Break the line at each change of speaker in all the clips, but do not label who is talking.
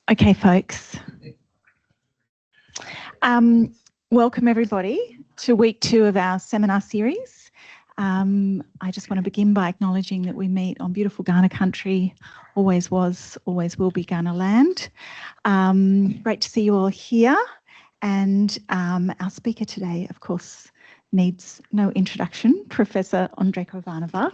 Okay, folks. Welcome everybody to week 2 of our seminar series. I just want to begin by acknowledging that we meet on beautiful Kaurna country, always was, always will be Kaurna land. Great to see you all here. And our speaker today, of course, needs no introduction, Professor Andrekos Varnava.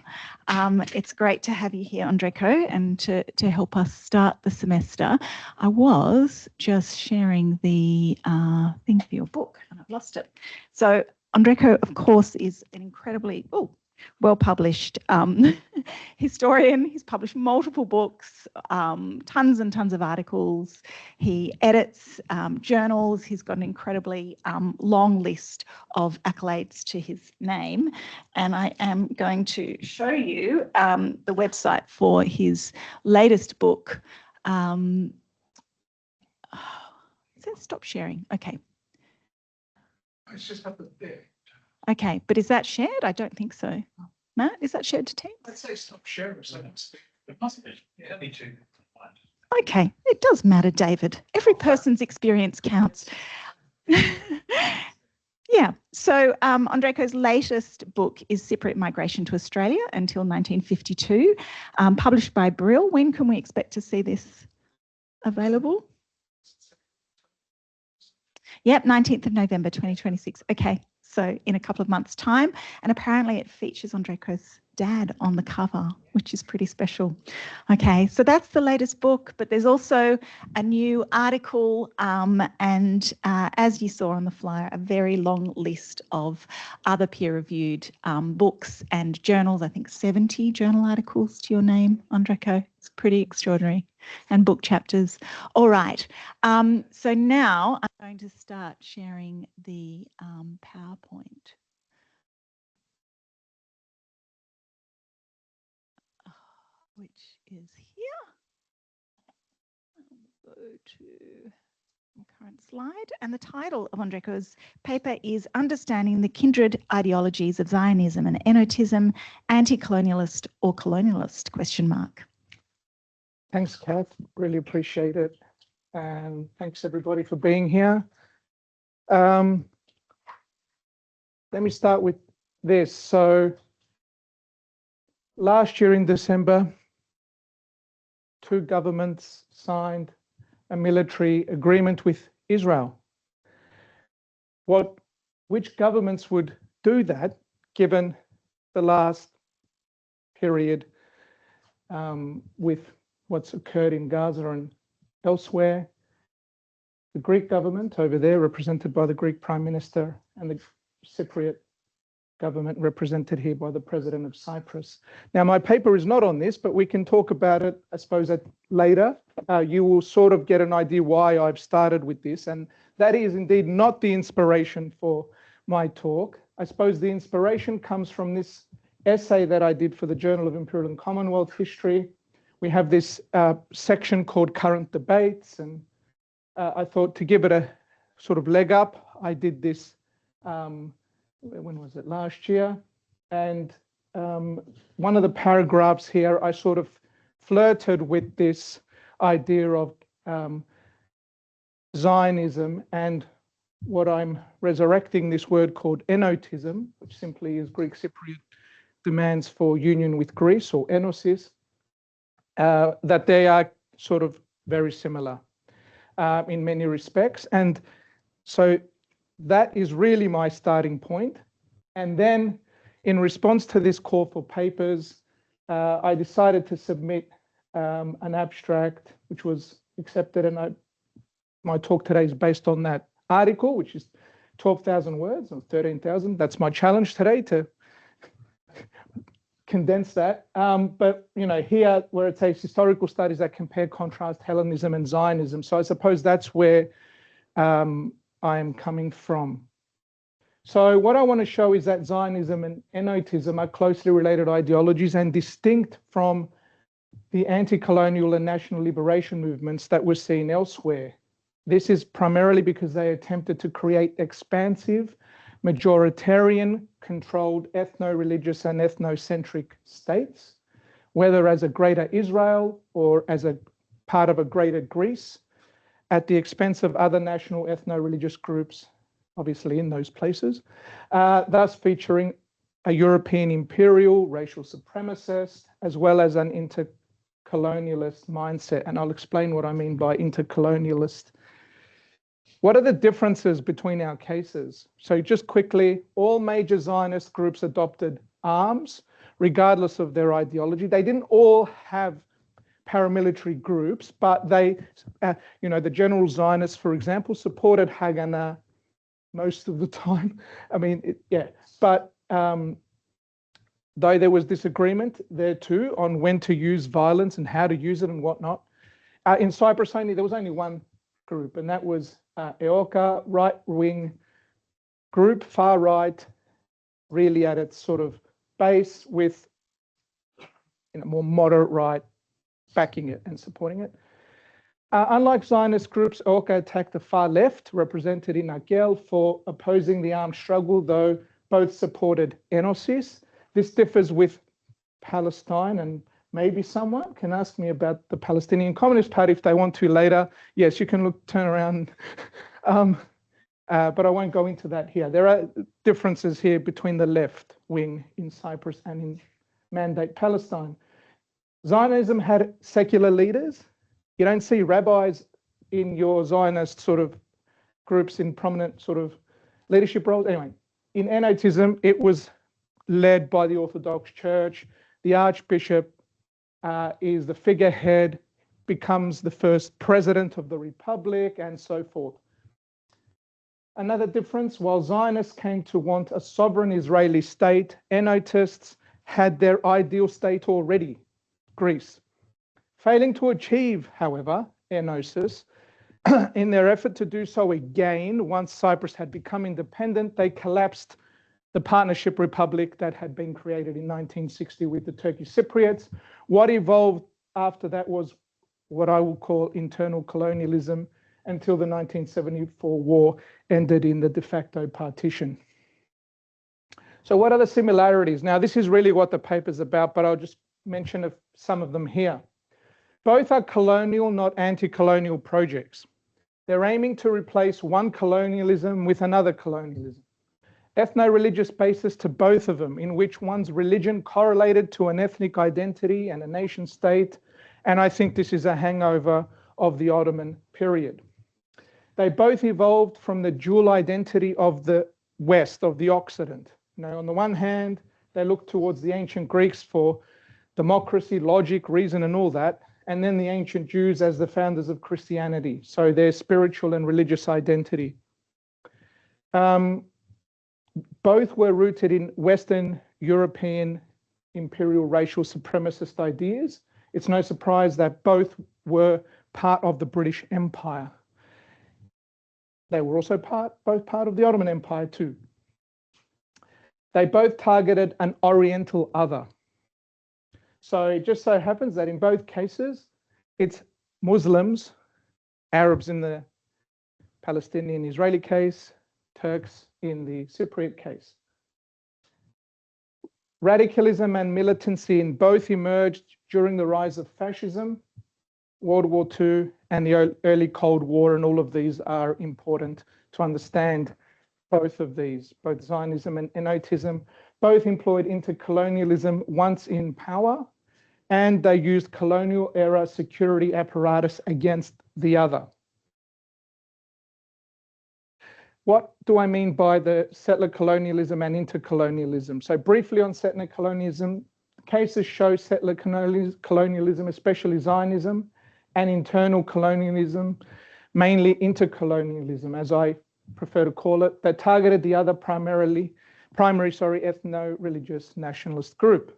It's great to have you here, Andreko, and to help us start the semester. I was just sharing the thing for your book and I've lost it. So Andreko, of course, is an incredibly well-published historian. He's published multiple books, tons and tons of articles. He edits journals. He's got an incredibly long list of accolades to his name. And I am going to show you the website for his latest book. It says stop sharing. Okay.
It's just up there.
Okay, but is that shared? I don't think so. Matt, is that shared to Teams?
Let's say stop sharing. So it must be. Yeah, me too.
Okay, it does matter, David. Every person's experience counts. Yeah, so Andreko's latest book is Cypriot Migration to Australia until 1952, published by Brill. When can we expect to see this available? Yep, 19th of November 2026. Okay, so in a couple of months' time. And apparently it features Andrekos' dad on the cover, which is pretty special. Okay, so that's the latest book, but there's also a new article and as you saw on the flyer, a very long list of other peer-reviewed books and journals. I think 70 journal articles to your name, Andreko. It's pretty extraordinary. And book chapters. All right. So now I'm going to start sharing the PowerPoint. Which is here. I'll go to the current slide. And the title of Andrekos' paper is Understanding the Kindred Ideologies of Zionism and Enotism, Anti-Colonialist or Colonialist, ?
Thanks, Kath. Really appreciate it. And thanks everybody for being here. Let me start with this. So last year in December, 2 governments signed a military agreement with Israel. Which governments would do that given the last period with what's occurred in Gaza and elsewhere? The Greek government over there, represented by the Greek Prime Minister, and the Cypriot government, represented here by the President of Cyprus. Now, my paper is not on this, but we can talk about it, I suppose, later. You will sort of get an idea why I've started with this, and that is indeed not the inspiration for my talk. I suppose the inspiration comes from this essay that I did for the Journal of Imperial and Commonwealth History. We have this section called Current Debates, and I thought to give it a sort of leg up, I did this, when was it, last year? And one of the paragraphs here, I sort of flirted with this idea of Zionism and what I'm resurrecting, this word called enotism, which simply is Greek Cypriot demands for union with Greece, or enosis. That they are sort of very similar in many respects. And so that is really my starting point. And then in response to this call for papers, I decided to submit an abstract, which was accepted. And my talk today is based on that article, which is 12,000 words or 13,000. That's my challenge today, to condense that. But, you know, here where it says historical studies that compare, contrast Hellenism and Zionism. So I suppose that's where I am coming from. So what I want to show is that Zionism and Enotism are closely related ideologies and distinct from the anti-colonial and national liberation movements that were seen elsewhere. This is primarily because they attempted to create expansive, majoritarian controlled ethno-religious and ethnocentric states, whether as a greater Israel or as a part of a greater Greece, at the expense of other national ethno-religious groups, obviously in those places, thus featuring a European imperial racial supremacist, as well as an inter-colonialist mindset. And I'll explain what I mean by inter-colonialist. What are the differences between our cases? So just quickly, all major Zionist groups adopted arms, regardless of their ideology. They didn't all have paramilitary groups, but they, the general Zionists, for example, supported Haganah most of the time. I mean, but though there was disagreement there too on when to use violence and how to use it and whatnot. In Cyprus there was only one group, and that was EOKA, right-wing group, far right, really at its sort of base, with more moderate right backing it and supporting it. Unlike Zionist groups, EOKA attacked the far left, represented in Agel, for opposing the armed struggle, though both supported enosis. This differs with Palestine, and maybe someone can ask me about the Palestinian Communist Party if they want to later. Yes, you can turn around, but I won't go into that here. There are differences here between the left wing in Cyprus and in Mandate Palestine. Zionism had secular leaders. You don't see rabbis in your Zionist sort of groups in prominent sort of leadership roles. Anyway, in Enotism, it was led by the Orthodox Church. The Archbishop is the figurehead, becomes the first president of the Republic, and so forth. Another difference, while Zionists came to want a sovereign Israeli state, Enotists had their ideal state already, Greece. Failing to achieve, however, enosis, in their effort to do so again, once Cyprus had become independent, they collapsed the partnership republic that had been created in 1960 with the Turkish Cypriots. What evolved after that was what I will call internal colonialism, until the 1974 war ended in the de facto partition. So what are the similarities? Now, this is really what the paper's about, but I'll just mention some of them here. Both are colonial, not anti-colonial projects. They're aiming to replace one colonialism with another colonialism. Ethno-religious basis to both of them, in which one's religion correlated to an ethnic identity and a nation state, and I think this is a hangover of the Ottoman period. They both evolved from the dual identity of the West, of the Occident. On the one hand, they look towards the ancient Greeks for democracy, logic, reason, and all that, and then the ancient Jews as the founders of Christianity, so their spiritual and religious identity. Both were rooted in Western European imperial racial supremacist ideas. It's no surprise that both were part of the British Empire. They were also both part of the Ottoman Empire too. They both targeted an Oriental other. So it just so happens that in both cases, it's Muslims, Arabs in the Palestinian-Israeli case, Turks in the Cypriot case. Radicalism and militancy in both emerged during the rise of fascism, World War II, and the early Cold War, and all of these are important to understand both of these, both Zionism and Enotism. Both employed inter-colonialism once in power, and they used colonial era security apparatus against the other. What do I mean by the settler colonialism and inter-colonialism? So briefly on settler colonialism, cases show settler colonialism, especially Zionism, and internal colonialism, mainly inter-colonialism, as I prefer to call it, that targeted the other primary ethno-religious nationalist group.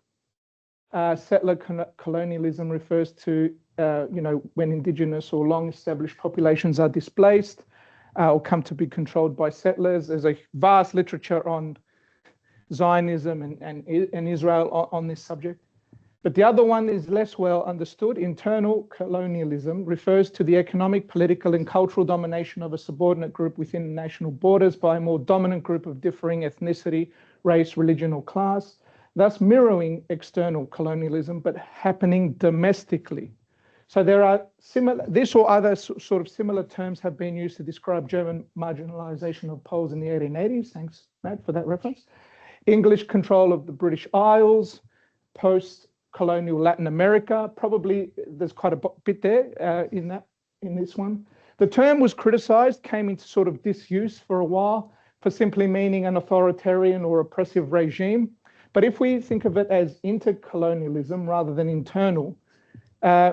Settler colonialism refers to, when indigenous or long-established populations are displaced or come to be controlled by settlers. There's a vast literature on Zionism and Israel on this subject. But the other one is less well understood. Internal colonialism refers to the economic, political, and cultural domination of a subordinate group within national borders by a more dominant group of differing ethnicity, race, religion, or class. thus mirroring external colonialism, but happening domestically. So there are similar, this or other sort of similar terms have been used to describe German marginalization of Poles in the 1880s. Thanks, Matt, for that reference. English control of the British Isles, post-colonial Latin America. Probably there's quite a bit there in this one. The term was criticized, came into sort of disuse for a while for simply meaning an authoritarian or oppressive regime. But if we think of it as inter-colonialism rather than internal,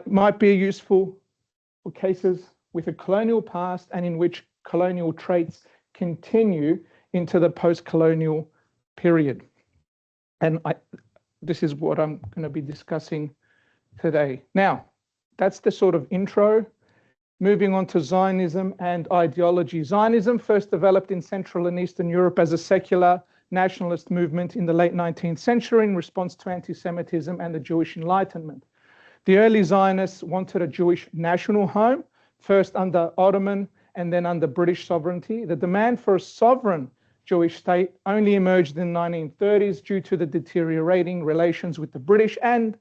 might be useful for cases with a colonial past and in which colonial traits continue into the post-colonial period. And this is what I'm going to be discussing today. Now, that's the sort of intro. Moving on to Zionism and ideology. Zionism first developed in Central and Eastern Europe as a secular nationalist movement in the late 19th century in response to anti-Semitism and the Jewish Enlightenment. The early Zionists wanted a Jewish national home, first under Ottoman and then under British sovereignty. The demand for a sovereign Jewish state only emerged in the 1930s due to the deteriorating relations with the British and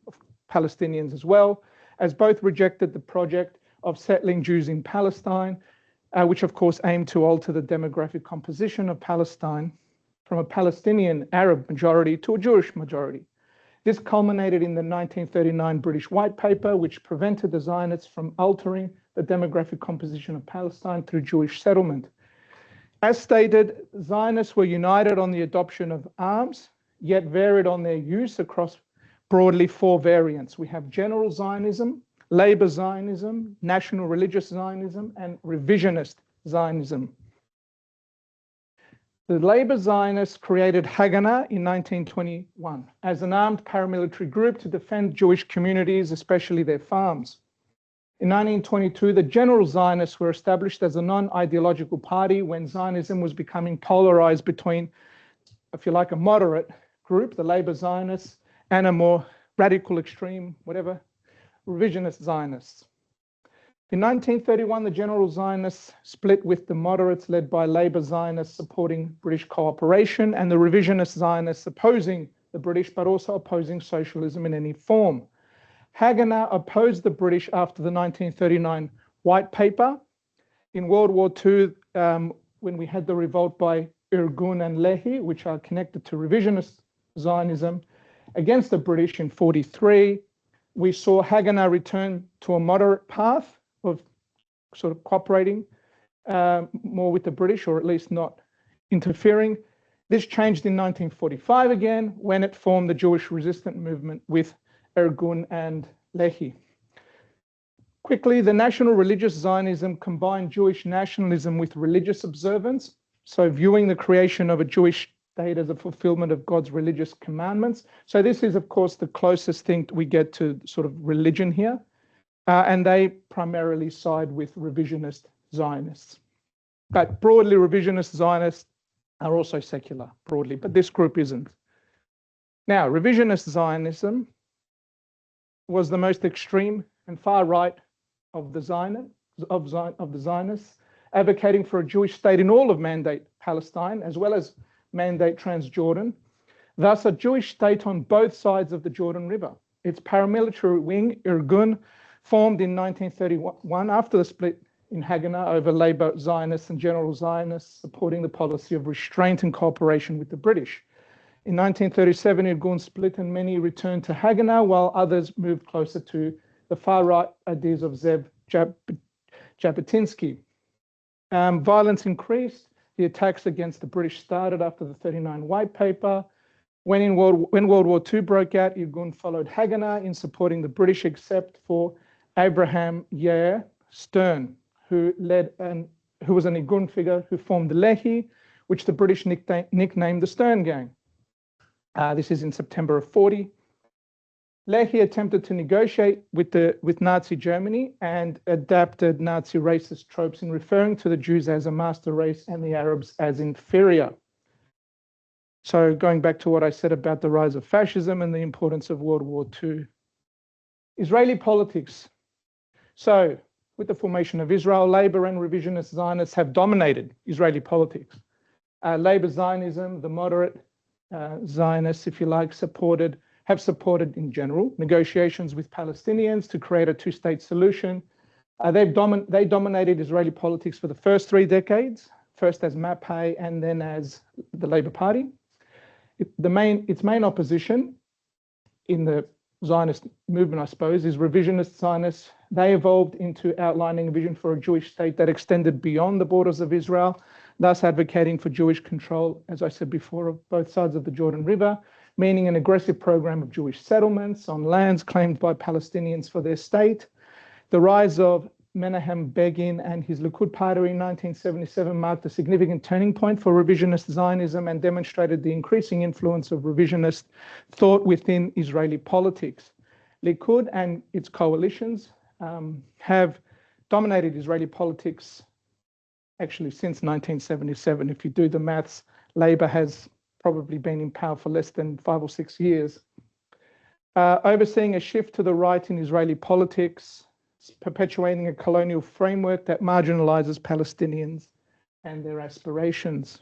Palestinians as well, as both rejected the project of settling Jews in Palestine, which of course aimed to alter the demographic composition of Palestine from a Palestinian Arab majority to a Jewish majority. This culminated in the 1939 British White Paper, which prevented the Zionists from altering the demographic composition of Palestine through Jewish settlement. As stated, Zionists were united on the adoption of arms, yet varied on their use across broadly four variants. We have general Zionism, Labour Zionism, National Religious Zionism, and Revisionist Zionism. The Labour Zionists created Haganah in 1921 as an armed paramilitary group to defend Jewish communities, especially their farms. In 1922, the General Zionists were established as a non-ideological party when Zionism was becoming polarized between, if you like, a moderate group, the Labour Zionists, and a more radical, extreme, whatever, revisionist Zionists. In 1931, the General Zionists split with the moderates led by Labour Zionists supporting British cooperation and the revisionist Zionists opposing the British, but also opposing socialism in any form. Haganah opposed the British after the 1939 White Paper. In World War II, when we had the revolt by Irgun and Lehi, which are connected to revisionist Zionism, against the British in 1943, we saw Haganah return to a moderate path of sort of cooperating more with the British, or at least not interfering. This changed in 1945 again, when it formed the Jewish resistance movement with Irgun and Lehi. Quickly, the National Religious Zionism combined Jewish nationalism with religious observance, so viewing the creation of a Jewish state as a fulfillment of God's religious commandments. So this is, of course, the closest thing we get to sort of religion here. And they primarily side with revisionist Zionists. But broadly, revisionist Zionists are also secular, broadly, but this group isn't. Now, revisionist Zionism was the most extreme and far right of the Zionists, advocating for a Jewish state in all of Mandate Palestine, as well as Mandate Transjordan, thus a Jewish state on both sides of the Jordan River. Its paramilitary wing, Irgun, formed in 1931 after the split in Haganah over Labour Zionists and General Zionists, supporting the policy of restraint and cooperation with the British. In 1937, Irgun split and many returned to Haganah, while others moved closer to the far-right ideas of Zev Jabotinsky. Violence increased. The attacks against the British started after the 1939 White Paper. When World War II broke out, Irgun followed Haganah in supporting the British, except for Abraham Yair Stern, who was an Irgun figure who formed the Lehi, which the British nicknamed the Stern Gang. This is in September of 1940. Lehi attempted to negotiate with Nazi Germany and adapted Nazi racist tropes in referring to the Jews as a master race and the Arabs as inferior. So going back to what I said about the rise of fascism and the importance of World War II. Israeli politics. So with the formation of Israel, Labour and revisionist Zionists have dominated Israeli politics. Labour Zionism, the moderate Zionists, if you like, have supported in general negotiations with Palestinians to create a two-state solution. They dominated Israeli politics for the first 3 decades, first as MAPAI and then as the Labour Party. Its main opposition in the Zionist movement, I suppose, is revisionist Zionists. They evolved into outlining a vision for a Jewish state that extended beyond the borders of Israel, thus advocating for Jewish control, as I said before, of both sides of the Jordan River, meaning an aggressive program of Jewish settlements on lands claimed by Palestinians for their state. The rise of Menahem Begin and his Likud party in 1977 marked a significant turning point for revisionist Zionism and demonstrated the increasing influence of revisionist thought within Israeli politics. Likud and its coalitions have dominated Israeli politics actually since 1977. If you do the maths, Labour has probably been in power for less than 5 or 6 years. Overseeing a shift to the right in Israeli politics, perpetuating a colonial framework that marginalizes Palestinians and their aspirations.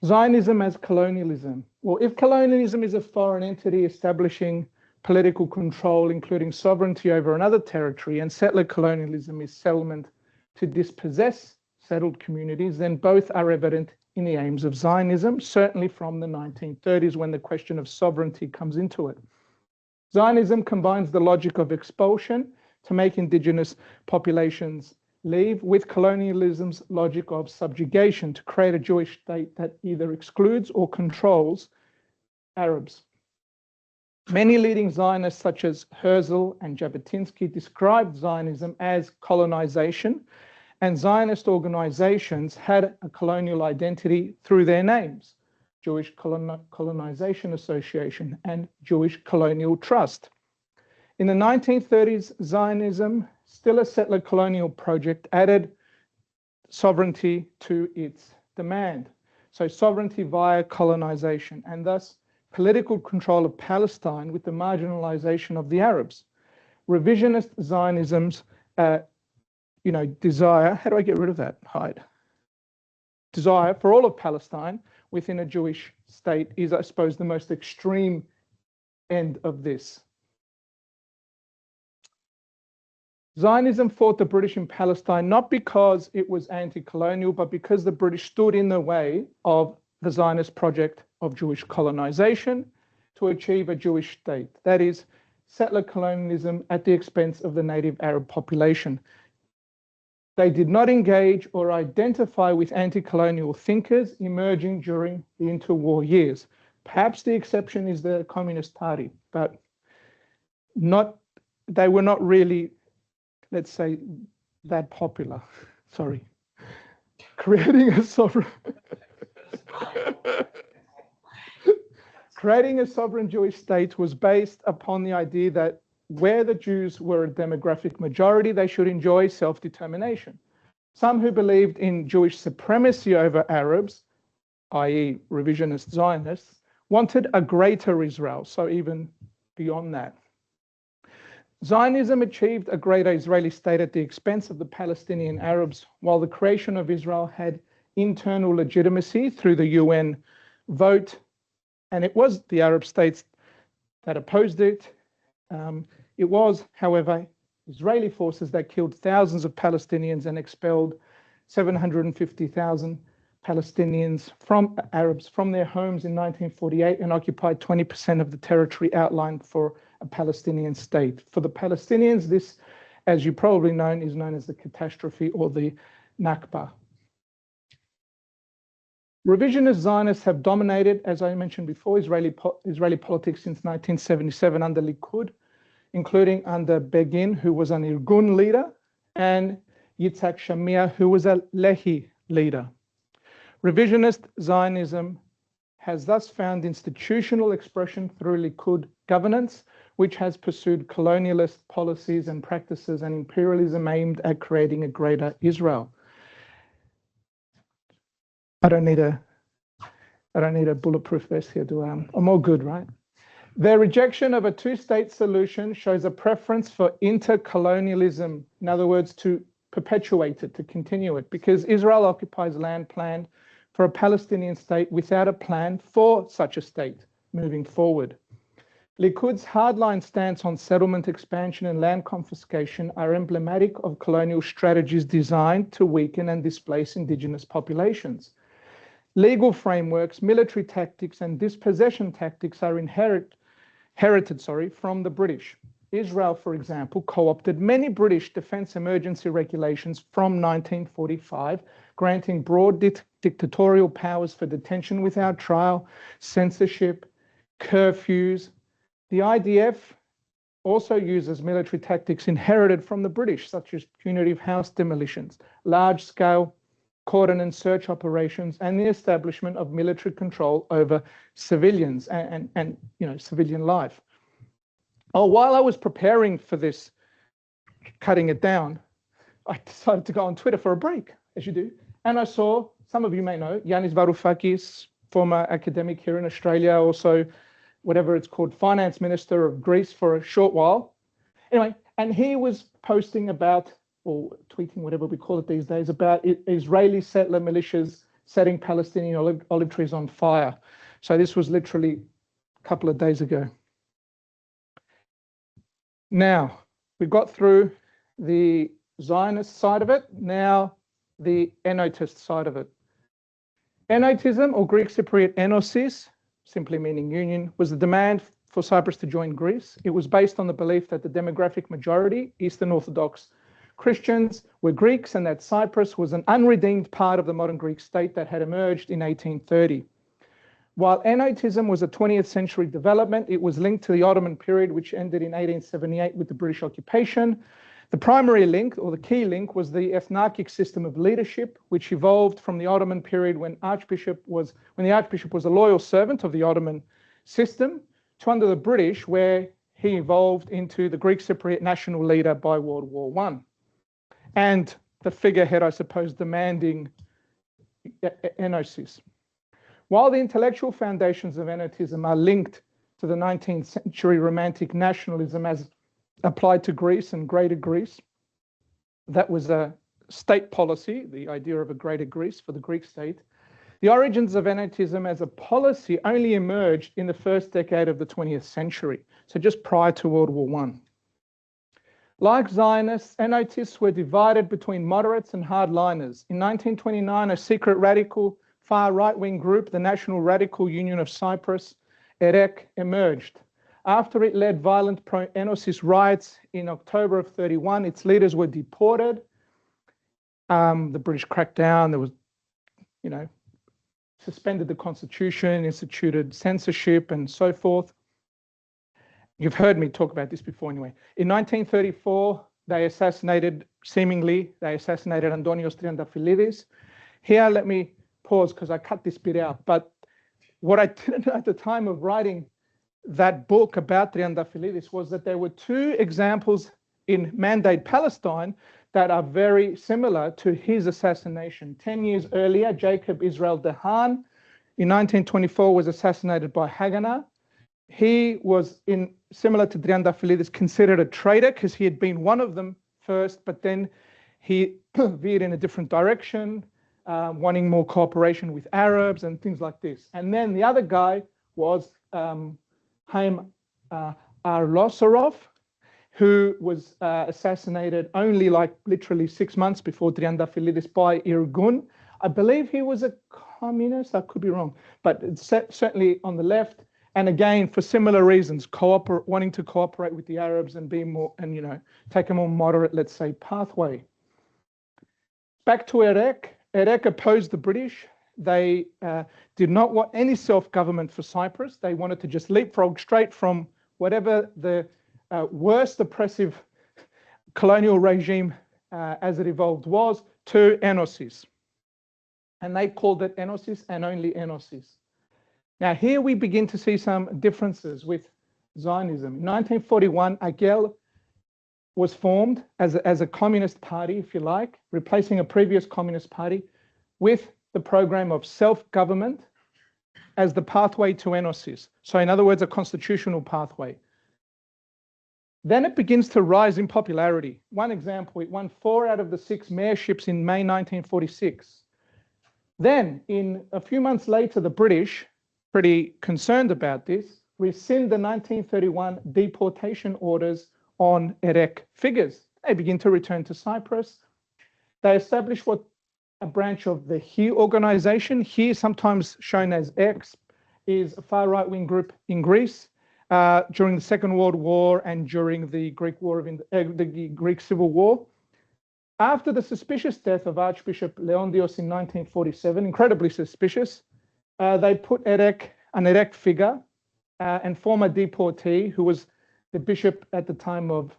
Zionism as colonialism. Well, if colonialism is a foreign entity establishing political control, including sovereignty over another territory, and settler colonialism is settlement to dispossess settled communities, then both are evident in the aims of Zionism, certainly from the 1930s when the question of sovereignty comes into it. Zionism combines the logic of expulsion to make indigenous populations leave with colonialism's logic of subjugation to create a Jewish state that either excludes or controls Arabs. Many leading Zionists such as Herzl and Jabotinsky described Zionism as colonization, and Zionist organizations had a colonial identity through their names. Jewish Colonization Association and Jewish Colonial Trust. In the 1930s, Zionism, still a settler colonial project, added sovereignty to its demand. So sovereignty via colonization, and thus political control of Palestine with the marginalization of the Arabs. Revisionist Zionism's desire, how do I get rid of that? Hide. Desire for all of Palestine within a Jewish state is, I suppose, the most extreme end of this. Zionism fought the British in Palestine not because it was anti-colonial, but because the British stood in the way of the Zionist project of Jewish colonization to achieve a Jewish state. That is, settler colonialism at the expense of the native Arab population. They did not engage or identify with anti-colonial thinkers emerging during the interwar years. Perhaps the exception is the Communist Party, but they were not really, let's say, that popular. Sorry. Creating a sovereign Jewish state was based upon the idea that where the Jews were a demographic majority, they should enjoy self-determination. Some who believed in Jewish supremacy over Arabs, i.e. revisionist Zionists, wanted a greater Israel, so even beyond that. Zionism achieved a greater Israeli state at the expense of the Palestinian Arabs, while the creation of Israel had internal legitimacy through the UN vote, and it was the Arab states that opposed it. It was, however, Israeli forces that killed thousands of Palestinians and expelled 750,000 Palestinians Arabs from their homes in 1948 and occupied 20% of the territory outlined for a Palestinian state. For the Palestinians, this, as you probably know, is known as the catastrophe or the Nakba. Revisionist Zionists have dominated, as I mentioned before, Israeli politics since 1977 under Likud, including under Begin, who was an Irgun leader, and Yitzhak Shamir, who was a Lehi leader. Revisionist Zionism has thus found institutional expression through Likud governance, which has pursued colonialist policies and practices and imperialism aimed at creating a greater Israel. I don't need a bulletproof vest here, do I? I'm all good, right? Their rejection of a two-state solution shows a preference for inter-colonialism, in other words, to perpetuate it, to continue it, because Israel occupies land planned for a Palestinian state without a plan for such a state moving forward. Likud's hardline stance on settlement expansion and land confiscation are emblematic of colonial strategies designed to weaken and displace indigenous populations. Legal frameworks, military tactics, and dispossession tactics are inherited from the British. Israel, for example, co-opted many British defence emergency regulations from 1945, granting broad dictatorial powers for detention without trial, censorship, curfews. The IDF also uses military tactics inherited from the British, such as punitive house demolitions, large-scale cordon and search operations, and the establishment of military control over civilians and civilian life. Oh, while I was preparing for this, cutting it down, I decided to go on Twitter for a break, as you do, and I saw, some of you may know, Yanis Varoufakis, former academic here in Australia, also whatever it's called, finance minister of Greece for a short while. Anyway, and he was posting about, or tweeting, whatever we call it these days, about Israeli settler militias setting Palestinian olive trees on fire. So this was literally a couple of days ago. Now, we've got through the Zionist side of it, now the Enotist side of it. Enotism, or Greek Cypriot enosis, simply meaning union, was the demand for Cyprus to join Greece. It was based on the belief that the demographic majority, Eastern Orthodox Christians, were Greeks, and that Cyprus was an unredeemed part of the modern Greek state that had emerged in 1830. While Enotism was a 20th century development, it was linked to the Ottoman period, which ended in 1878 with the British occupation. The primary link, or the key link, was the ethnarchic system of leadership, which evolved from the Ottoman period when the Archbishop was a loyal servant of the Ottoman system, to under the British, where he evolved into the Greek Cypriot national leader by World War I. And the figurehead, I suppose, demanding enosis. While the intellectual foundations of Enotism are linked to the 19th century romantic nationalism as applied to Greece and Greater Greece, that was a state policy, the idea of a Greater Greece for the Greek state. The origins of Enotism as a policy only emerged in the first decade of the 20th century, so just prior to World War I. Like Zionists, Enotists were divided between moderates and hardliners. In 1929, a secret radical far right-wing group, the National Radical Union of Cyprus, EREK, emerged. After it led violent pro-Enosis riots in October of 31, its leaders were deported. The British cracked down. There was, suspended the constitution, instituted censorship, and so forth. You've heard me talk about this before anyway. In 1934, they assassinated Antonios Triantafylidis. Here, let me pause because I cut this bit out. But what I didn't know at the time of writing that book about Triantafylidis was that there were two examples in Mandate Palestine that are very similar to his assassination. 10 years earlier, Jacob Israel Dehan in 1924 was assassinated by Haganah. He was, similar to Triantafylidis, considered a traitor because he had been one of them first, but then he veered in a different direction, wanting more cooperation with Arabs and things like this. And then the other guy was Haim Arlosorov, who was assassinated only literally 6 months before Triantafylidis by Irgun. I believe he was a communist, I could be wrong, but it's certainly on the left. And again, for similar reasons, wanting to cooperate with the Arabs and be more, and take a more moderate, let's say, pathway. Back to EREK. EREK opposed the British. They did not want any self-government for Cyprus. They wanted to just leapfrog straight from whatever the worst oppressive colonial regime as it evolved was to enosis. And they called it enosis and only enosis. Now here we begin to see some differences with Zionism. In 1941, AGEL was formed as a communist party, if you like, replacing a previous communist party with the program of self-government as the pathway to enosis. So in other words, a constitutional pathway. Then it begins to rise in popularity. One example, it won 4 out of the 6 mayorships in May 1946. Then, in a few months later, the British, pretty concerned about this, rescind the 1931 deportation orders on EREK figures. They begin to return to Cyprus. They establish what a branch of the HE organization, HE sometimes shown as X, is a far right-wing group in Greece during the Second World War and during the Greek Civil War. After the suspicious death of Archbishop Leondios in 1947, incredibly suspicious, they put an EREK figure and former deportee, who was the bishop at the time of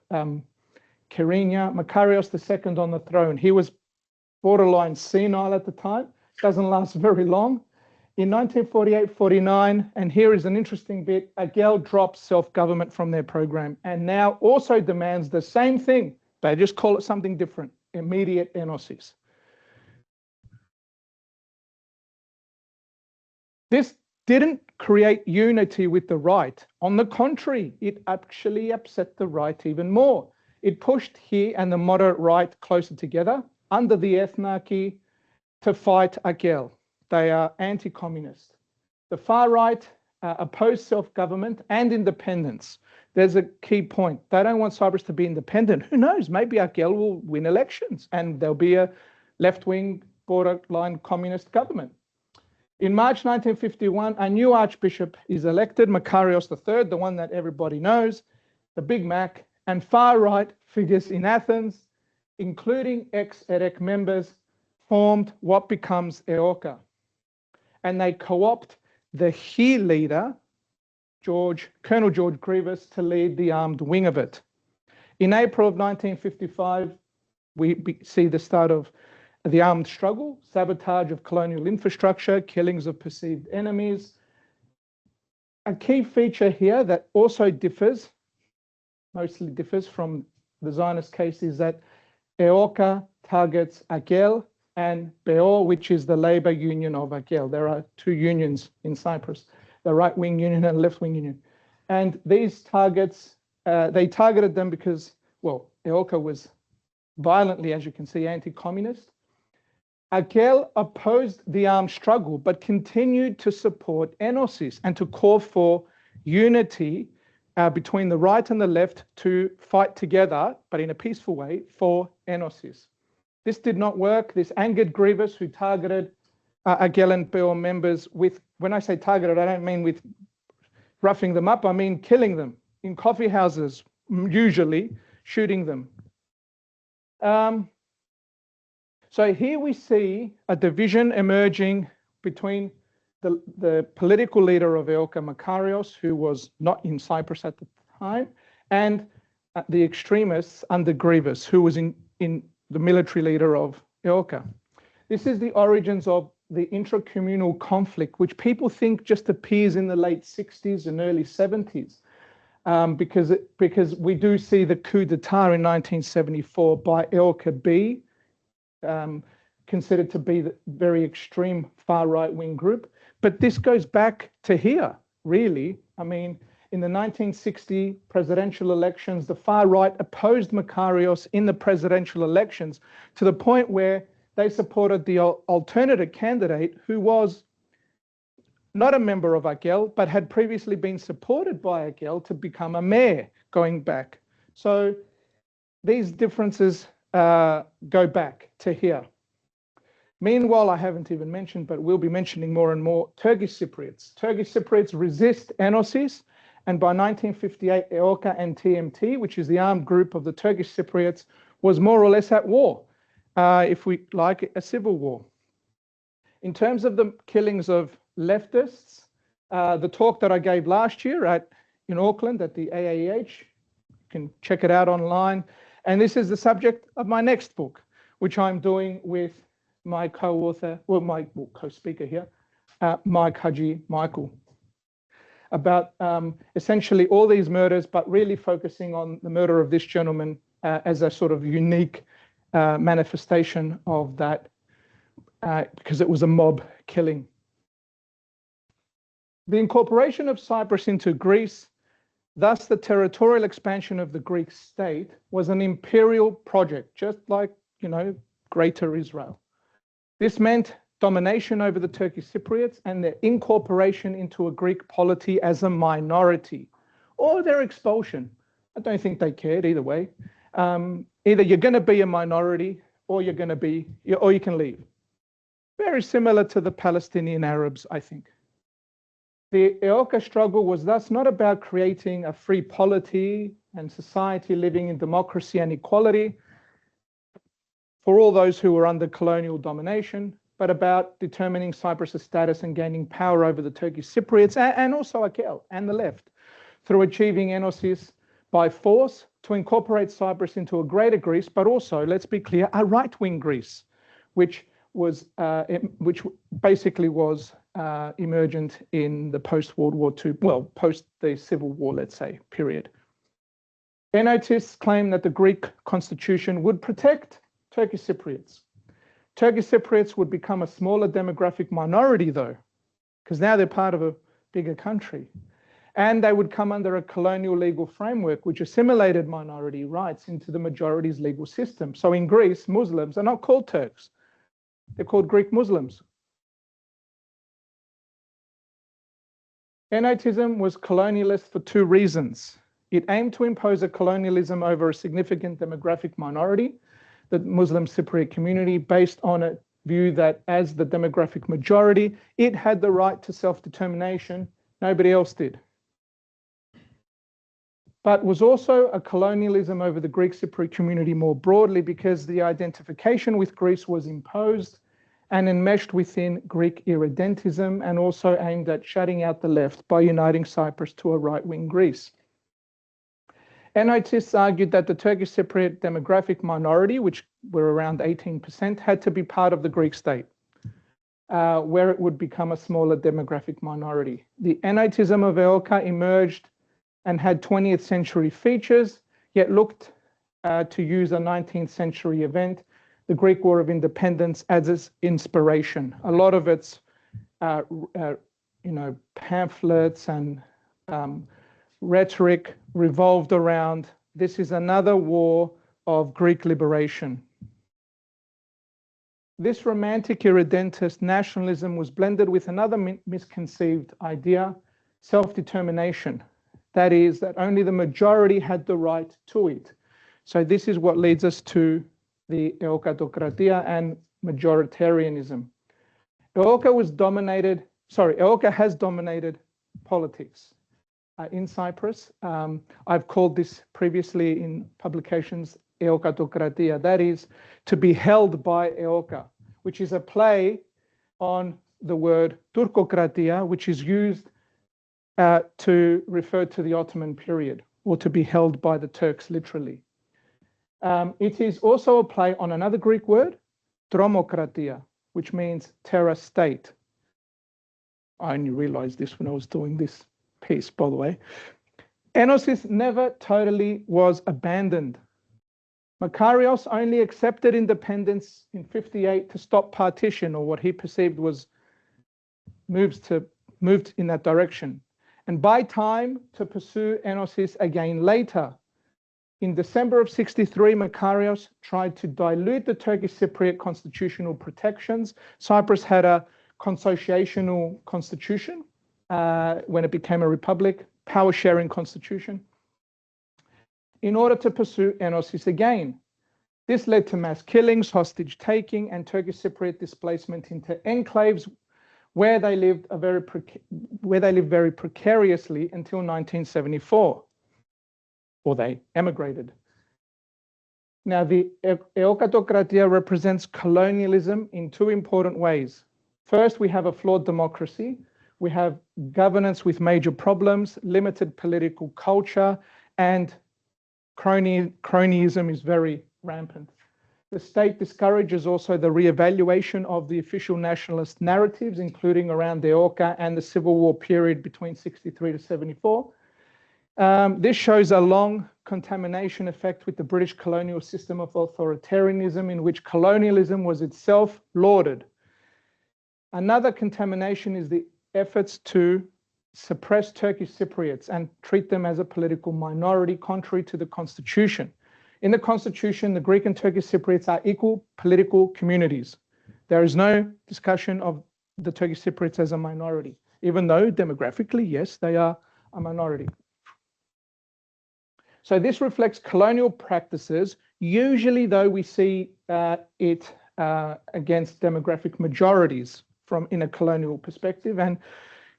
Kyrenia, Makarios II, on the throne. He was borderline senile at the time, doesn't last very long. In 1948-49, and here is an interesting bit, AGEL drops self-government from their program and now also demands the same thing. They just call it something different, immediate enosis. This didn't create unity with the right. On the contrary, it actually upset the right even more. It pushed HE and the moderate right closer together under the ethnarchy to fight AGEL. They are anti-communist. The far right oppose self-government and independence. There's a key point. They don't want Cyprus to be independent. Who knows? Maybe AGEL will win elections and there'll be a left-wing borderline communist government. In March 1951, a new archbishop is elected, Makarios III, the one that everybody knows, the Big Mac, and far-right figures in Athens, including ex-EREK members, formed what becomes EOKA. And they co-opt the HE leader, Colonel George Grievous, to lead the armed wing of it. In April of 1955, we see the start of the armed struggle, sabotage of colonial infrastructure, killings of perceived enemies. A key feature here that also mostly differs from the Zionist case, is that EOKA targets AGEL and BEO, which is the labor union of AGEL. There are two unions in Cyprus, the right-wing union and left-wing union. And these targets, they targeted them because, well, EOKA was violently, as you can see, anti-communist. AGEL opposed the armed struggle, but continued to support enosis and to call for unity between the right and the left to fight together, but in a peaceful way, for enosis. This did not work. This angered Grievous, who targeted AGEL and BEO members with, when I say targeted, I don't mean with roughing them up, I mean killing them in coffee houses, usually shooting them. So here we see a division emerging between the political leader of EOKA, Makarios, who was not in Cyprus at the time, and the extremists under Grievous, who was in the military leader of EOKA. This is the origins of the intra-communal conflict, which people think just appears in the late 60s and early 70s, because we do see the coup d'etat in 1974 by EOKA B, considered to be the very extreme far right-wing group. But this goes back to here, really. I mean, in the 1960 presidential elections, the far right opposed Makarios in the presidential elections to the point where they supported the alternative candidate, who was not a member of AGEL, but had previously been supported by AGEL to become a mayor going back. So these differences go back to here. Meanwhile, I haven't even mentioned, but we'll be mentioning more and more, Turkish Cypriots. Turkish Cypriots resist enosis, and by 1958, EOKA and TMT, which is the armed group of the Turkish Cypriots, was more or less at war, if we like, a civil war. In terms of the killings of leftists, the talk that I gave last year in Auckland at the AAEH, you can check it out online, and this is the subject of my next book, which I'm doing with my co-author, well, my co-speaker here, Mike Haji Michael, about essentially all these murders, but really focusing on the murder of this gentleman as a sort of unique manifestation of that, because it was a mob killing. The incorporation of Cyprus into Greece, thus the territorial expansion of the Greek state, was an imperial project, just like, Greater Israel. This meant domination over the Turkish Cypriots and their incorporation into a Greek polity as a minority, or their expulsion. I don't think they cared either way. Either you're going to be a minority, or you can leave. Very similar to the Palestinian Arabs, I think. The EOKA struggle was thus not about creating a free polity and society living in democracy and equality for all those who were under colonial domination, but about determining Cyprus's status and gaining power over the Turkish Cypriots and also Akel and the left through achieving enosis by force to incorporate Cyprus into a greater Greece, but also, let's be clear, a right-wing Greece, which basically was emergent in the post-World War II, well, post the Civil War, let's say, period. Enotists claim that the Greek constitution would protect Turkish Cypriots. Turkish Cypriots would become a smaller demographic minority, though, because now they're part of a bigger country. And they would come under a colonial legal framework which assimilated minority rights into the majority's legal system. So in Greece, Muslims are not called Turks. They're called Greek Muslims. Enotism was colonialist for two reasons. It aimed to impose a colonialism over a significant demographic minority, the Muslim Cypriot community, based on a view that as the demographic majority, it had the right to self-determination. Nobody else did. But was also a colonialism over the Greek Cypriot community more broadly, because the identification with Greece was imposed and enmeshed within Greek irredentism, and also aimed at shutting out the left by uniting Cyprus to a right-wing Greece. Enotists argued that the Turkish Cypriot demographic minority, which were around 18%, had to be part of the Greek state, where it would become a smaller demographic minority. The Enotism of EOKA emerged and had 20th century features, yet looked to use a 19th century event, the Greek War of Independence, as its inspiration. A lot of its pamphlets and rhetoric revolved around, this is another war of Greek liberation. This romantic irredentist nationalism was blended with another misconceived idea, self-determination. That is, that only the majority had the right to it. So this is what leads us to the EOKAtokratia and majoritarianism. EOKA has dominated politics in Cyprus. I've called this previously in publications EOKAtokratia, that is, to be held by EOKA, which is a play on the word Turkokratia, which is used to refer to the Ottoman period, or to be held by the Turks, literally. It is also a play on another Greek word, Dromokratia, which means terror state. I only realized this when I was doing this piece, by the way. Enosis never totally was abandoned. Makarios only accepted independence in 58 to stop partition, or what he perceived was moved in that direction, and buy time to pursue enosis again later. In December of 63, Makarios tried to dilute the Turkish Cypriot constitutional protections. Cyprus had a consociational constitution when it became a republic, power-sharing constitution, in order to pursue enosis again. This led to mass killings, hostage taking, and Turkish Cypriot displacement into enclaves where they lived very precariously until 1974, or they emigrated. Now, the EOKAtokratia represents colonialism in two important ways. First, we have a flawed democracy. We have governance with major problems, limited political culture, and cronyism is very rampant. The state discourages also the re-evaluation of the official nationalist narratives, including around the EOKA and the Civil War period between 63 to 74. This shows a long contamination effect with the British colonial system of authoritarianism, in which colonialism was itself lauded. Another contamination is the efforts to suppress Turkish Cypriots and treat them as a political minority, contrary to the constitution. In the constitution, the Greek and Turkish Cypriots are equal political communities. There is no discussion of the Turkish Cypriots as a minority, even though demographically, yes, they are a minority. So this reflects colonial practices. Usually, though, we see it against demographic majorities in a colonial perspective, and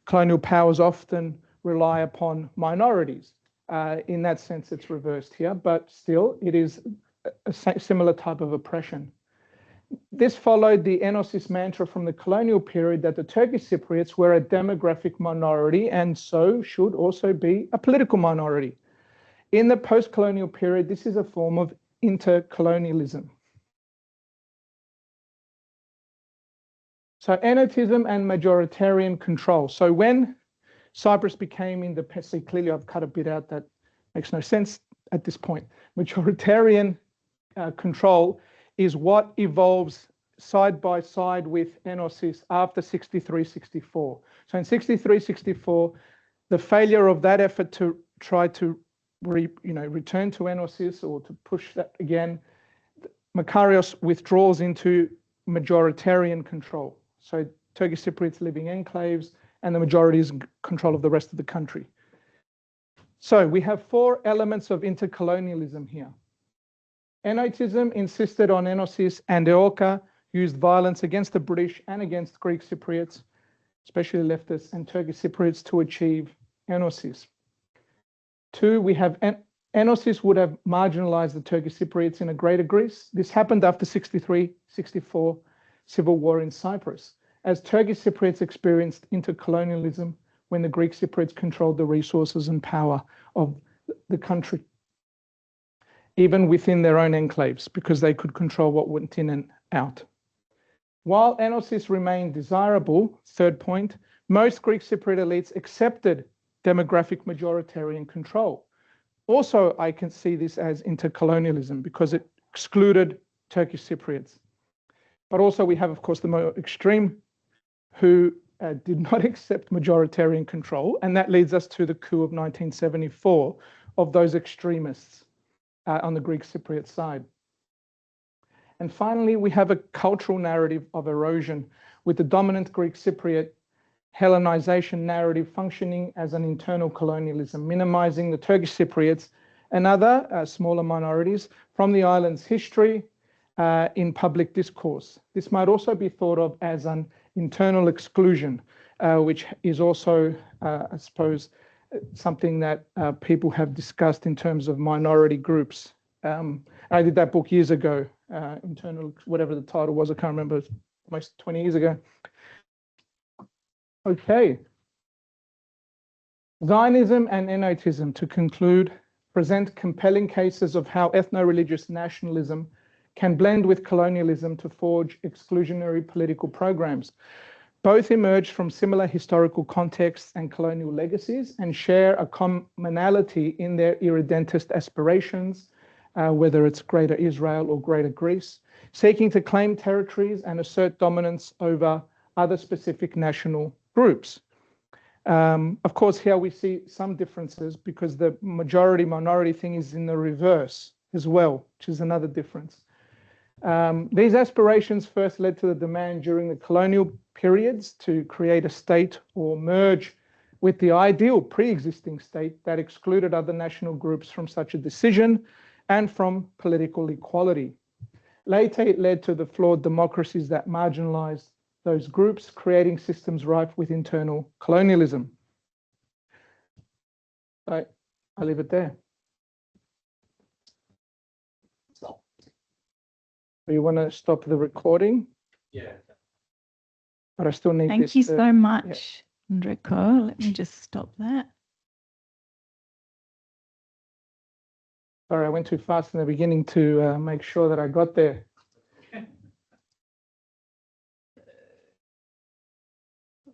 colonial powers often rely upon minorities. In that sense, it's reversed here, but still, it is a similar type of oppression. This followed the Enosis mantra from the colonial period that the Turkish Cypriots were a demographic minority and so should also be a political minority. In the post-colonial period, this is a form of inter-colonialism. So enotism and majoritarian control. So when Cyprus became independent, see clearly I've cut a bit out that makes no sense at this point. Majoritarian control is what evolves side by side with enosis after 63-64. So in 63-64, the failure of that effort to try to return to enosis or to push that again, Makarios withdraws into majoritarian control. So Turkish Cypriots living enclaves and the majority is in control of the rest of the country. So we have four elements of intercolonialism here. Enotism insisted on enosis, and Eoka used violence against the British and against Greek Cypriots, especially leftists and Turkish Cypriots, to achieve enosis. Two, we have enosis would have marginalized the Turkish Cypriots in a greater Greece. This happened after 63-64 civil war in Cyprus, as Turkish Cypriots experienced intercolonialism when the Greek Cypriots controlled the resources and power of the country, even within their own enclaves, because they could control what went in and out. While enosis remained desirable, third point, most Greek Cypriot elites accepted demographic majoritarian control. Also, I can see this as intercolonialism because it excluded Turkish Cypriots. But also we have, of course, the more extreme who did not accept majoritarian control, and that leads us to the coup of 1974 of those extremists on the Greek Cypriot side. And finally, we have a cultural narrative of erosion with the dominant Greek Cypriot Hellenization narrative functioning as an internal colonialism, minimizing the Turkish Cypriots and other smaller minorities from the island's history in public discourse. This might also be thought of as an internal exclusion, which is also, I suppose, something that people have discussed in terms of minority groups. I did that book years ago, internal, whatever the title was, I can't remember, almost 20 years ago. Okay. Zionism and Enotism, to conclude, present compelling cases of how ethno-religious nationalism can blend with colonialism to forge exclusionary political programs. Both emerge from similar historical contexts and colonial legacies and share a commonality in their irredentist aspirations, whether it's Greater Israel or Greater Greece, seeking to claim territories and assert dominance over other specific national groups. Of course, here we see some differences because the majority-minority thing is in the reverse as well, which is another difference. These aspirations first led to the demand during the colonial periods to create a state or merge with the ideal pre-existing state that excluded other national groups from such a decision and from political equality. Later, it led to the flawed democracies that marginalized those groups, creating systems rife with internal colonialism. I'll leave it there. Stop. Do you want to stop the recording?
Yeah.
But I still need
Thank
this.
you so much, Andrekos. Let me just stop that.
Sorry, I went too fast in the beginning to make sure that I got there.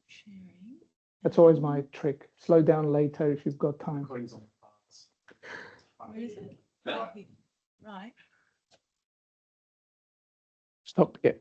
Sharing.
That's always my trick. Slow down later if you've got time.
Where is it? Right.
Stop. Yeah.